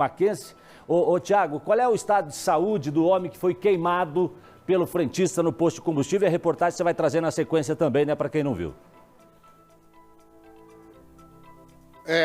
Paquense. Ô Tiago, qual é o estado de saúde do homem que foi queimado pelo frentista no posto de combustível? A reportagem você vai trazer na sequência também, né, para quem não viu.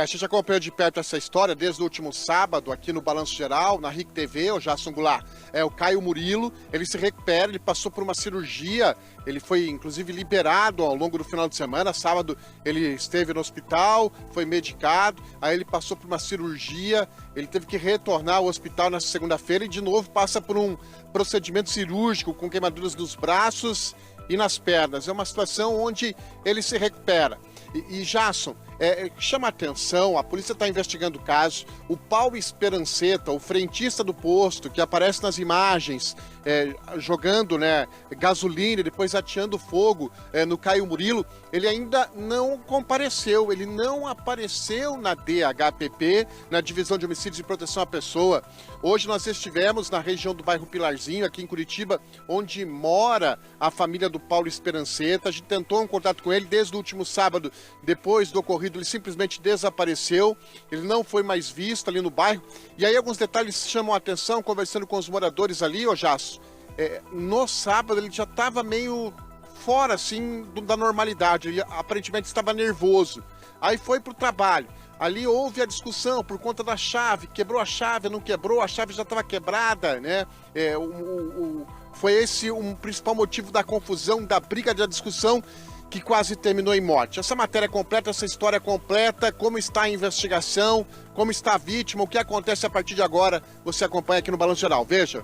A gente acompanhou de perto essa história desde o último sábado aqui no Balanço Geral, na RIC TV, o Jason Goulart. O Caio Murilo, ele se recupera, ele passou por uma cirurgia, ele foi inclusive liberado ao longo do final de semana. Sábado ele esteve no hospital, foi medicado, aí ele passou por uma cirurgia, ele teve que retornar ao hospital nessa segunda-feira e de novo passa por um procedimento cirúrgico com queimaduras nos braços e nas pernas. É uma situação onde ele se recupera. E Jason, chama a atenção, a polícia está investigando o caso. O Paulo Esperanceta, o frentista do posto, que aparece nas imagens, jogando gasolina e depois ateando fogo no Caio Murilo, ele ainda não compareceu, ele não apareceu na DHPP, na Divisão de Homicídios e Proteção à Pessoa. Hoje nós estivemos na região do bairro Pilarzinho, aqui em Curitiba, onde mora a família do Paulo Esperanceta. A gente tentou um contato com ele desde o último sábado. Depois do ocorrido, ele simplesmente desapareceu, ele não foi mais visto ali no bairro. E aí alguns detalhes chamam a atenção, conversando com os moradores ali, ô Jasso. No sábado ele já estava meio fora, assim, da normalidade, ele aparentemente estava nervoso. Aí foi para o trabalho, ali houve a discussão por conta da chave, quebrou a chave, não quebrou, a chave já estava quebrada, né? Foi esse o principal motivo da confusão, da briga, da discussão, que quase terminou em morte. Essa matéria completa, essa história completa, como está a investigação, como está a vítima, o que acontece a partir de agora, você acompanha aqui no Balanço Geral. Veja.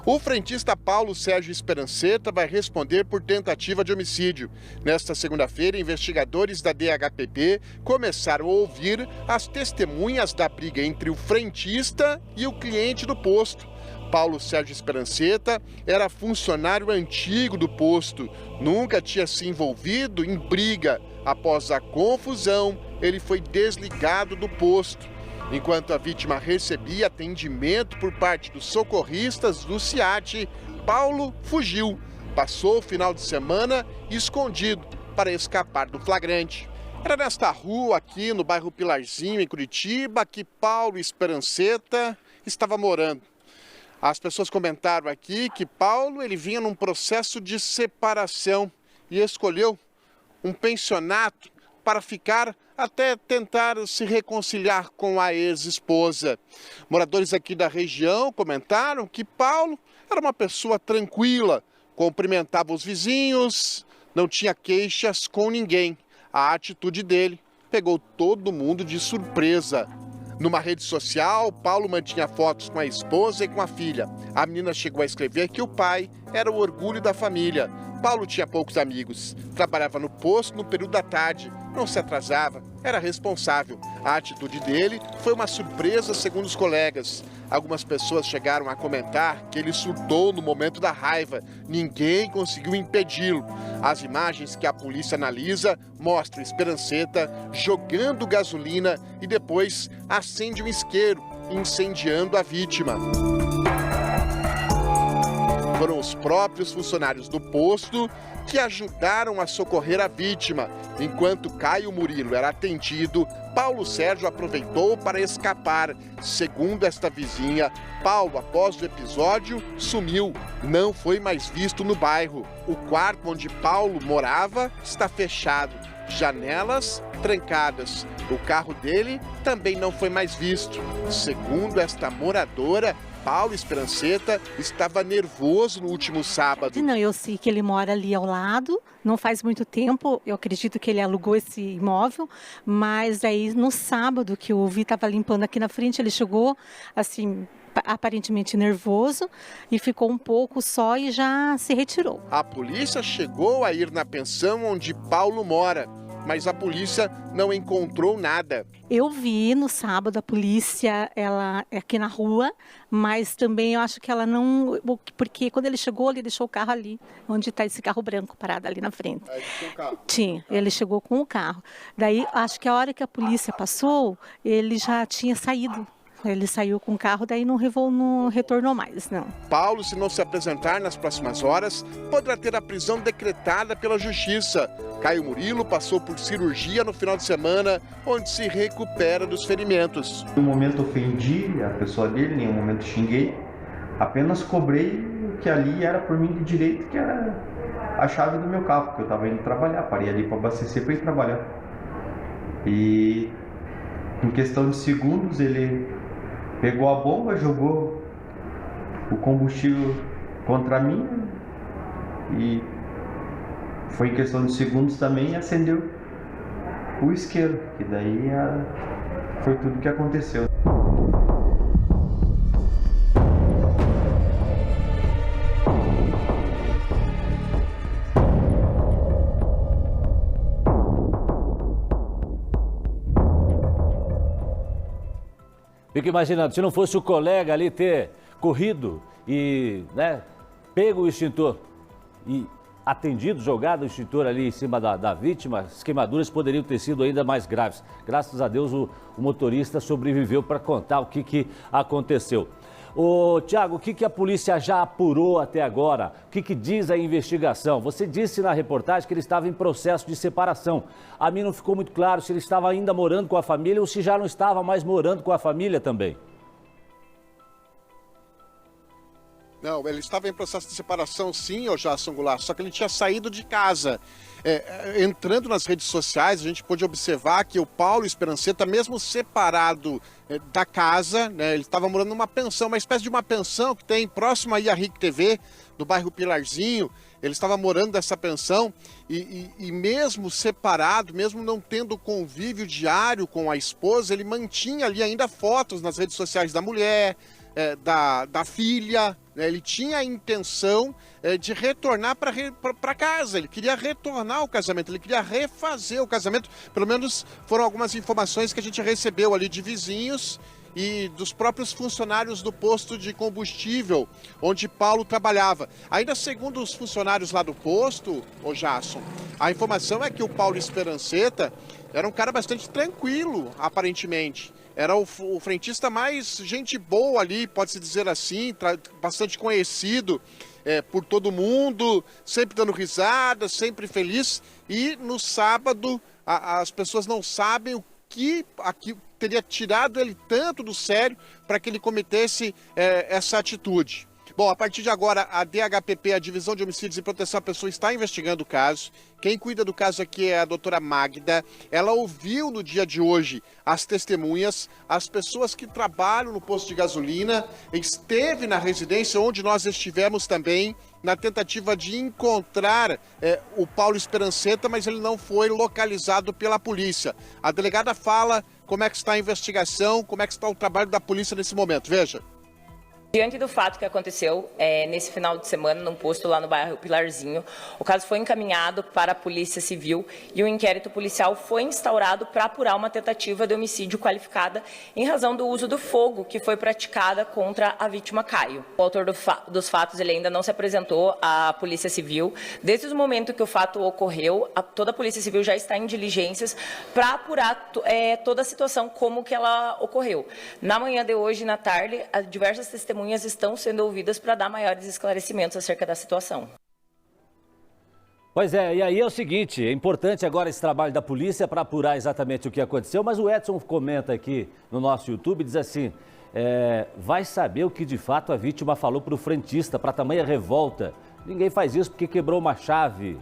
O frentista Paulo Sérgio Esperanceta vai responder por tentativa de homicídio. Nesta segunda-feira, investigadores da DHPP começaram a ouvir as testemunhas da briga entre o frentista e o cliente do posto. Paulo Sérgio Esperanceta era funcionário antigo do posto, nunca tinha se envolvido em briga. Após a confusão, ele foi desligado do posto. Enquanto a vítima recebia atendimento por parte dos socorristas do SIAT, Paulo fugiu. Passou o final de semana escondido para escapar do flagrante. Era nesta rua aqui no bairro Pilarzinho, em Curitiba, que Paulo Esperanceta estava morando. As pessoas comentaram aqui que Paulo ele vinha num processo de separação e escolheu um pensionato para ficar até tentar se reconciliar com a ex-esposa. Moradores aqui da região comentaram que Paulo era uma pessoa tranquila, cumprimentava os vizinhos, não tinha queixas com ninguém. A atitude dele pegou todo mundo de surpresa. Numa rede social, Paulo mantinha fotos com a esposa e com a filha. A menina chegou a escrever que o pai era o orgulho da família. Paulo tinha poucos amigos, trabalhava no posto no período da tarde, não se atrasava, era responsável. A atitude dele foi uma surpresa, segundo os colegas. Algumas pessoas chegaram a comentar que ele surtou no momento da raiva. Ninguém conseguiu impedi-lo. As imagens que a polícia analisa mostram Esperanceta jogando gasolina e depois acende um isqueiro, incendiando a vítima. Foram os próprios funcionários do posto que ajudaram a socorrer a vítima. Enquanto Caio Murilo era atendido, Paulo Sérgio aproveitou para escapar. Segundo esta vizinha, Paulo, após o episódio, sumiu. Não foi mais visto no bairro. O quarto onde Paulo morava está fechado. Janelas trancadas. O carro dele também não foi mais visto. Segundo esta moradora, Paulo Esperanceta estava nervoso no último sábado. Não, eu sei que ele mora ali ao lado, não faz muito tempo, eu acredito que ele alugou esse imóvel, mas aí no sábado que eu vi, estava limpando aqui na frente, ele chegou assim, aparentemente nervoso e ficou um pouco só e já se retirou. A polícia chegou a ir na pensão onde Paulo mora, mas a polícia não encontrou nada. Eu vi no sábado a polícia ela aqui na rua, mas também eu acho que ela não... Porque quando ele chegou, ele deixou o carro ali, onde está esse carro branco parado ali na frente. Aí tinha o carro. Tinha, ele chegou com o carro. Daí, acho que a hora que a polícia passou, ele já tinha saído. Ele saiu com o carro, daí não retornou mais, não. Paulo, se não se apresentar nas próximas horas, poderá ter a prisão decretada pela Justiça. Caio Murilo passou por cirurgia no final de semana, onde se recupera dos ferimentos. Em nenhum momento ofendi a pessoa dele, em nenhum momento xinguei. Apenas cobrei o que ali era por mim de direito, que era a chave do meu carro, porque eu estava indo trabalhar. Parei ali para abastecer para ir trabalhar. E em questão de segundos ele pegou a bomba, jogou o combustível contra mim e foi em questão de segundos também e acendeu o isqueiro, que daí foi tudo que aconteceu. Fico imaginando, se não fosse o colega ali ter corrido e, né, pego o extintor e atendido, jogado o extintor ali em cima da vítima, as queimaduras poderiam ter sido ainda mais graves. Graças a Deus o motorista sobreviveu para contar o que aconteceu. Ô, Tiago, o que a polícia já apurou até agora? O que diz a investigação? Você disse na reportagem que ele estava em processo de separação. A mim não ficou muito claro se ele estava ainda morando com a família ou se já não estava mais morando com a família também. Não, ele estava em processo de separação, sim, ô Jason Goulart, só que ele tinha saído de casa. Entrando nas redes sociais, a gente pôde observar que o Paulo Esperanceta, mesmo separado da casa, né, ele estava morando numa pensão, uma espécie de uma pensão que tem próximo aí à RIC TV, no bairro Pilarzinho. Ele estava morando nessa pensão e mesmo separado, mesmo não tendo convívio diário com a esposa, ele mantinha ali ainda fotos nas redes sociais da mulher, da filha, né? Ele tinha a intenção de retornar para casa, ele queria retornar ao casamento, ele queria refazer o casamento, pelo menos foram algumas informações que a gente recebeu ali de vizinhos e dos próprios funcionários do posto de combustível onde Paulo trabalhava. Ainda segundo os funcionários lá do posto, ô Jason, a informação é que o Paulo Esperanceta era um cara bastante tranquilo, aparentemente. Era o frentista mais gente boa ali, pode-se dizer assim, bastante conhecido por todo mundo, sempre dando risada, sempre feliz. E no sábado, as pessoas não sabem o que teria tirado ele tanto do sério para que ele cometesse essa atitude. Bom, a partir de agora, a DHPP, a Divisão de Homicídios e Proteção à Pessoa, está investigando o caso. Quem cuida do caso aqui é a doutora Magda. Ela ouviu no dia de hoje as testemunhas, as pessoas que trabalham no posto de gasolina, esteve na residência onde nós estivemos também, na tentativa de encontrar o Paulo Esperanceta, mas ele não foi localizado pela polícia. A delegada fala como é que está a investigação, como é que está o trabalho da polícia nesse momento. Veja. Diante do fato que aconteceu nesse final de semana, num posto lá no bairro Pilarzinho, o caso foi encaminhado para a Polícia Civil e o inquérito policial foi instaurado para apurar uma tentativa de homicídio qualificada em razão do uso do fogo que foi praticada contra a vítima Caio. O autor dos fatos ele ainda não se apresentou à Polícia Civil. Desde o momento que o fato ocorreu, toda a Polícia Civil já está em diligências para apurar toda a situação, como que ela ocorreu. Na manhã de hoje, na tarde, diversas testemunhas estão sendo ouvidas para dar maiores esclarecimentos acerca da situação. Pois é, e aí é o seguinte, é importante agora esse trabalho da polícia para apurar exatamente o que aconteceu, mas o Edson comenta aqui no nosso YouTube, diz assim, vai saber o que de fato a vítima falou para o frentista, para tamanha revolta. Ninguém faz isso porque quebrou uma chave.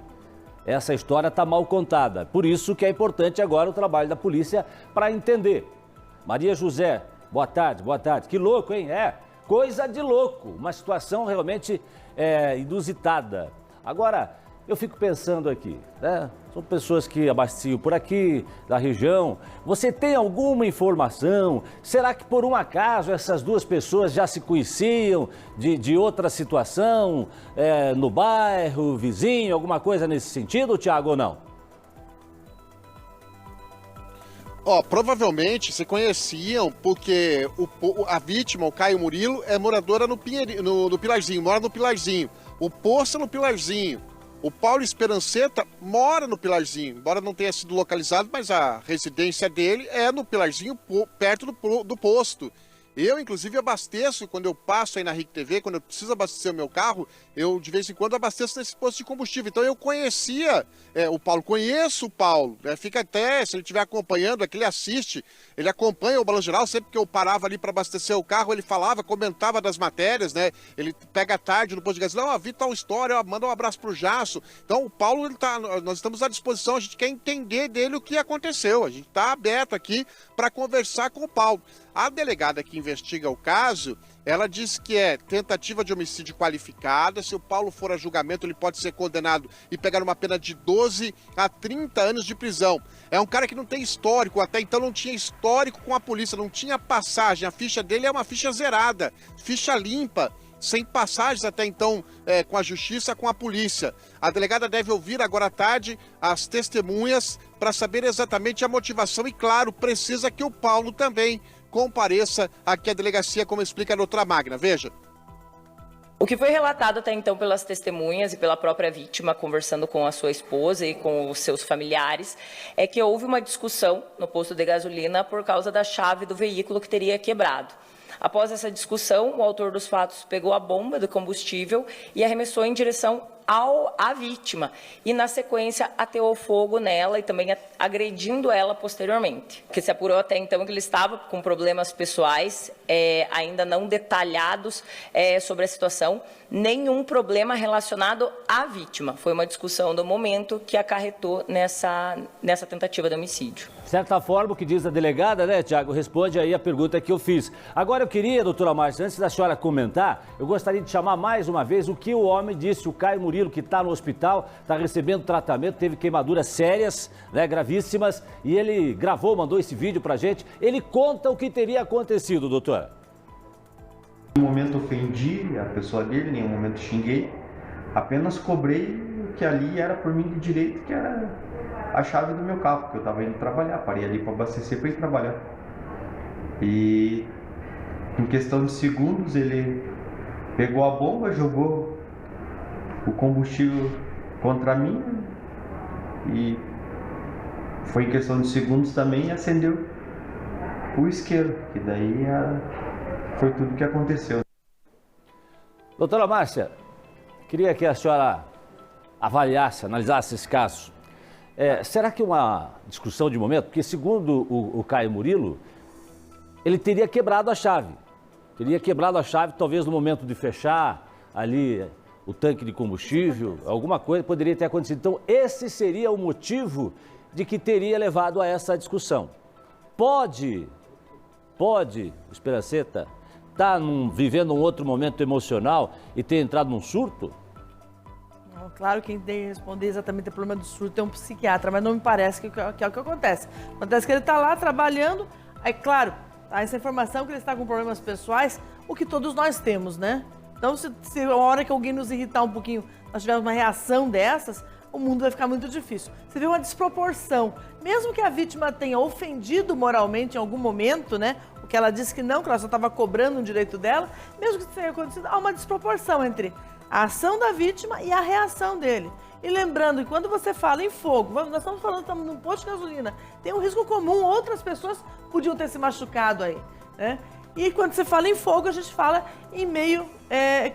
Essa história está mal contada, por isso que é importante agora o trabalho da polícia para entender. Maria José, boa tarde, boa tarde. Que louco, hein? Coisa de louco, uma situação realmente inusitada. Agora, eu fico pensando aqui, né? São pessoas que abasteciam por aqui, da região. Você tem alguma informação? Será que por um acaso essas duas pessoas já se conheciam de outra situação, no bairro, vizinho, alguma coisa nesse sentido, Tiago, ou não? Provavelmente se conheciam porque a vítima, o Caio Murilo, é moradora no Pilarzinho, mora no Pilarzinho. O posto é no Pilarzinho. O Paulo Esperanceta mora no Pilarzinho, embora não tenha sido localizado, mas a residência dele é no Pilarzinho, perto do posto. Eu, inclusive, abasteço, quando eu passo aí na RIC TV, quando eu preciso abastecer o meu carro, eu, de vez em quando, abasteço nesse posto de combustível. Então, eu conhecia o Paulo, conheço o Paulo. Fica até, se ele estiver acompanhando, aqui ele assiste, ele acompanha o Balanço Geral. Sempre que eu parava ali para abastecer o carro, ele falava, comentava das matérias, né? Ele pega à tarde no posto de gasolina, vi tal história, manda um abraço pro Jasso. Então, o Paulo, nós estamos à disposição, a gente quer entender dele o que aconteceu. A gente está aberto aqui para conversar com o Paulo. A delegada que investiga o caso, ela diz que é tentativa de homicídio qualificada. Se o Paulo for a julgamento, ele pode ser condenado e pegar uma pena de 12 a 30 anos de prisão. É um cara que não tem histórico, até então não tinha histórico com a polícia, não tinha passagem. A ficha dele é uma ficha zerada, ficha limpa, sem passagens até então com a justiça, com a polícia. A delegada deve ouvir agora à tarde as testemunhas para saber exatamente a motivação e, claro, precisa que o Paulo também compareça aqui à delegacia, como explica a doutora Magna. Veja. O que foi relatado até então pelas testemunhas e pela própria vítima, conversando com a sua esposa e com os seus familiares, é que houve uma discussão no posto de gasolina por causa da chave do veículo que teria quebrado. Após essa discussão, o autor dos fatos pegou a bomba do combustível e arremessou em direção à vítima e, na sequência, ateou fogo nela e também agredindo ela posteriormente. O que se apurou até então é que ele estava com problemas pessoais, ainda não detalhados sobre a situação, nenhum problema relacionado à vítima. Foi uma discussão do momento que acarretou nessa tentativa de homicídio. De certa forma, o que diz a delegada, né, Tiago, responde aí a pergunta que eu fiz. Agora eu queria, doutora Márcia, antes da senhora comentar, eu gostaria de chamar mais uma vez o que o homem disse, o Caio Murilo, que está no hospital, está recebendo tratamento, teve queimaduras sérias, né, gravíssimas, e ele gravou, mandou esse vídeo pra gente. Ele conta o que teria acontecido, doutora. Em nenhum momento ofendi a pessoa dele, em nenhum momento xinguei, apenas cobrei o que ali era por mim de direito, que era a chave do meu carro, porque eu estava indo trabalhar, parei ali para abastecer para ir trabalhar. E em questão de segundos ele pegou a bomba, jogou o combustível contra mim e foi em questão de segundos também acendeu o isqueiro, que daí foi tudo que aconteceu. Doutora Márcia, queria que a senhora avaliasse, analisasse esse caso. Será que uma discussão de momento? Porque segundo o Caio Murilo, ele teria quebrado a chave. Teria quebrado a chave talvez no momento de fechar ali o tanque de combustível, alguma coisa poderia ter acontecido. Então esse seria o motivo de que teria levado a essa discussão. Pode, Esperanceta, estar vivendo um outro momento emocional e ter entrado num surto? Não, claro que quem tem que responder exatamente o problema do surto é um psiquiatra, mas não me parece que é o que acontece. Acontece que ele está lá trabalhando, aí claro, essa informação que ele está com problemas pessoais, o que todos nós temos, né? Então, se a hora que alguém nos irritar um pouquinho, nós tivermos uma reação dessas, o mundo vai ficar muito difícil. Você vê uma desproporção. Mesmo que a vítima tenha ofendido moralmente em algum momento, né? O que ela disse que não, que ela só estava cobrando um direito dela, mesmo que isso tenha acontecido, há uma desproporção entre a ação da vítima e a reação dele. E lembrando que quando você fala em fogo, nós estamos num posto de gasolina, tem um risco comum, outras pessoas podiam ter se machucado aí, né? E quando você fala em fogo, a gente fala em meio,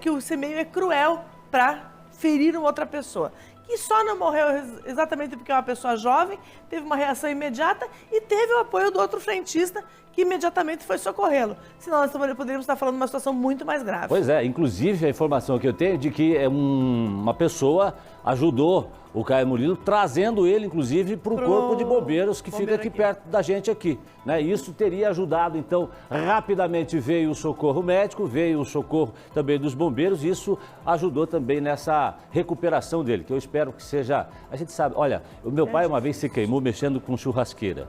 que o meio é cruel para ferir uma outra pessoa. Que só não morreu exatamente porque é uma pessoa jovem, teve uma reação imediata e teve o apoio do outro frentista que imediatamente foi socorrê-lo. Senão nós poderíamos estar falando de uma situação muito mais grave. Pois é, inclusive a informação que eu tenho é de que uma pessoa ajudou o Caio Murilo, trazendo ele, inclusive, para o corpo de bombeiros que fica aqui perto da gente aqui, né? Isso teria ajudado, então, rapidamente veio o socorro médico, veio o socorro também dos bombeiros, e isso ajudou também nessa recuperação dele, que eu espero que seja... A gente sabe, olha, o meu pai uma vez se queimou mexendo com churrasqueira.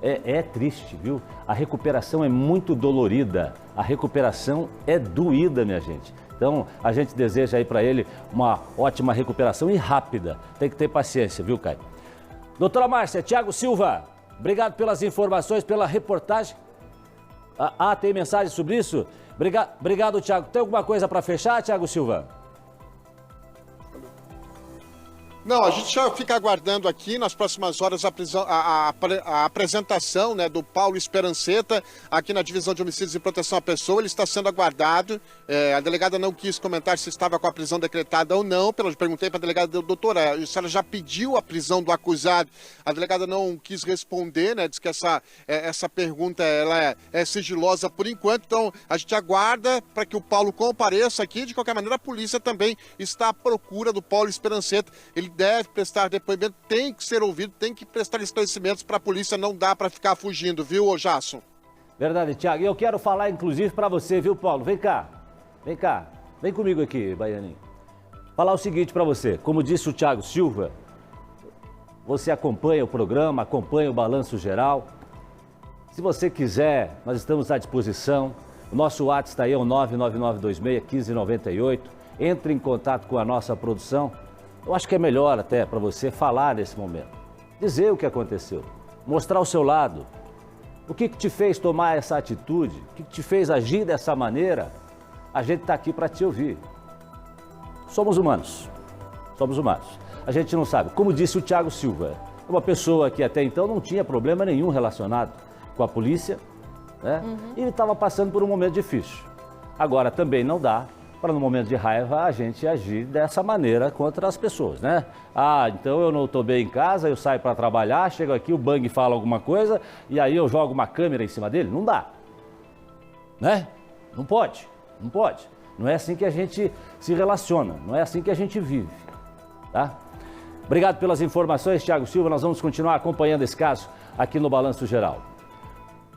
É triste, viu? A recuperação é muito dolorida, a recuperação é doída, minha gente. Então, a gente deseja aí para ele uma ótima recuperação e rápida. Tem que ter paciência, viu, Caio? Doutora Márcia, Tiago Silva, obrigado pelas informações, pela reportagem. Tem mensagem sobre isso? Obrigado, Tiago. Tem alguma coisa para fechar, Tiago Silva? Não, a gente já fica aguardando aqui nas próximas horas a apresentação, né, do Paulo Esperanceta aqui na Divisão de Homicídios e Proteção à Pessoa. Ele está sendo aguardado. A delegada não quis comentar se estava com a prisão decretada ou não. Eu perguntei para a delegada, doutora, a senhora já pediu a prisão do acusado? A delegada não quis responder, né? Diz que essa pergunta ela é sigilosa por enquanto. Então a gente aguarda para que o Paulo compareça aqui. De qualquer maneira, a polícia também está à procura do Paulo Esperanceta. Ele deve prestar depoimento, tem que ser ouvido, tem que prestar esclarecimentos para a polícia, não dá para ficar fugindo, viu, ô Jasson? Verdade, Thiago. E eu quero falar, inclusive, para você, viu, Paulo? Vem cá, vem comigo aqui, Baianinho. Falar o seguinte para você, como disse o Thiago Silva, você acompanha o programa, acompanha o Balanço Geral. Se você quiser, nós estamos à disposição. O nosso WhatsApp está aí, é o 99926-1598. Entre em contato com a nossa produção. Eu acho que é melhor até para você falar nesse momento. Dizer o que aconteceu. Mostrar o seu lado. O que te fez tomar essa atitude? O que te fez agir dessa maneira? A gente está aqui para te ouvir. Somos humanos. Somos humanos. A gente não sabe. Como disse o Thiago Silva, uma pessoa que até então não tinha problema nenhum relacionado com a polícia, né? E ele estava passando por um momento difícil. Agora também não dá para no momento de raiva a gente agir dessa maneira contra as pessoas, né? Ah, então eu não estou bem em casa, eu saio para trabalhar, chego aqui, o Bang fala alguma coisa e aí eu jogo uma câmera em cima dele? Não dá, né? Não pode. Não é assim que a gente se relaciona, não é assim que a gente vive, tá? Obrigado pelas informações, Thiago Silva, nós vamos continuar acompanhando esse caso aqui no Balanço Geral.